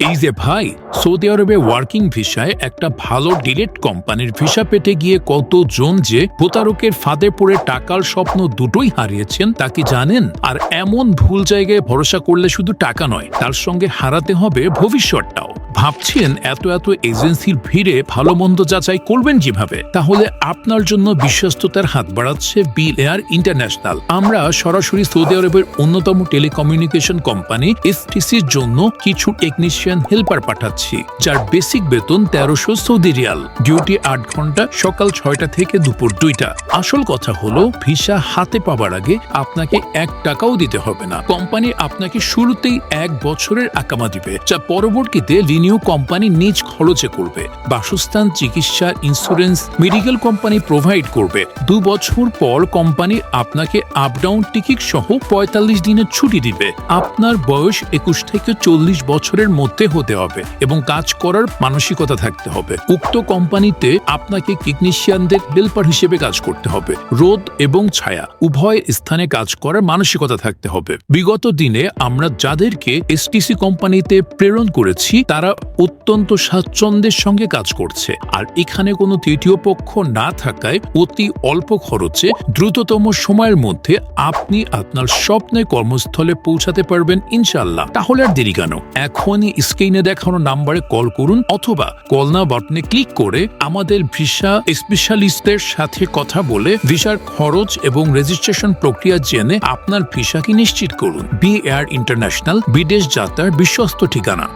এই যে ভাই, সৌদি আরবে ওয়ার্কিং ভিসায় একটা ভালো ডিরেক্ট কোম্পানির ভিসা পেতে গিয়ে কতজন যে প্রতারকের ফাঁদে পড়ে টাকার স্বপ্ন দুটোই হারিয়েছেন তা কি জানেন? আর এমন ভুল জায়গায় ভরসা করলে শুধু টাকা নয়, তার সঙ্গে হারাতে হবে ভবিষ্যৎটাও। ভাবছেন এত এজেন্সির ভিড়ে ভালো মন্দ যাচাই করবেন যেভাবে? তাহলে আপনার জন্য বিশ্বস্ততার হাত বাড়াচ্ছে বিল এয়ার ইন্টারন্যাশনাল। আমরা সরাসরি সৌদি আরবের অন্যতম টেলিকমিউনিকেশন কোম্পানি এসটিসির জন্য কিছু টেকনিশিয়ান হেল্পার পাঠাচ্ছি, যার বেসিক বেতন 1300 সৌদি রিয়াল, ডিউটি 8 ঘন্টা, সকাল 6টা থেকে দুপুর 2টা। আসল কথা হলো, ভিসা হাতে পাওয়ার আগে আপনাকে 1 টাকাও দিতে হবে না। কোম্পানি আপনাকে শুরুতেই 1 বছরের আকামা দিবে, যা পরবর্তীতে রিনিউ কোম্পানি নিজ খরচে করবে। বাসস্থান, চিকিৎসা, ইন্স্যুরেন্স, মেডিকেল কোম্পানি প্রোভাইড করবে। 2 বছর পর কোম্পানি আপনাকে আপ ডাউন টিকিট সহ 45 দিনের ছুটি দিবে। আপনার বয়স 21 থেকে 40 বছরের মধ্যে হতে হবে এবং কাজ করার মানসিকতা থাকতে হবে। উক্ত কোম্পানিতে আপনাকে টেকনিশিয়ানদের হেল্পার হিসেবে কাজ করতে হবে। রোদ এবং ছায়া উভয় স্থানে কাজ করার মানসিকতা থাকতে হবে। বিগত দিনে আমরা যাদেরকে এসটিসি কোম্পানিতে প্রেরণ করেছি, তারা অত্যন্ত স্বাচ্ছন্দ্যের সঙ্গে কাজ করছে। আর এখানে কোনো তৃতীয় পক্ষ না থাকায় অতি অল্প খরচে দ্রুততম সময়ের মধ্যে আপনি আপনার স্বপ্নের কর্মস্থলে পৌঁছাতে পারবেন ইনশাআল্লাহ। তাহলে আর দেরি কেন? এখনই স্ক্রিনে দেখানো নাম্বারে কল করুন অথবা কল নাও বাটনে ক্লিক করে আমাদের ভিসা স্পেশালিস্টদের সাথে কথা বলে ভিসার খরচ এবং রেজিস্ট্রেশন প্রক্রিয়া জেনে আপনার ভিসাকে নিশ্চিত করুন। বি এয়ার ইন্টারন্যাশনাল, বিদেশ যাত্রার বিশ্বস্ত ঠিকানা।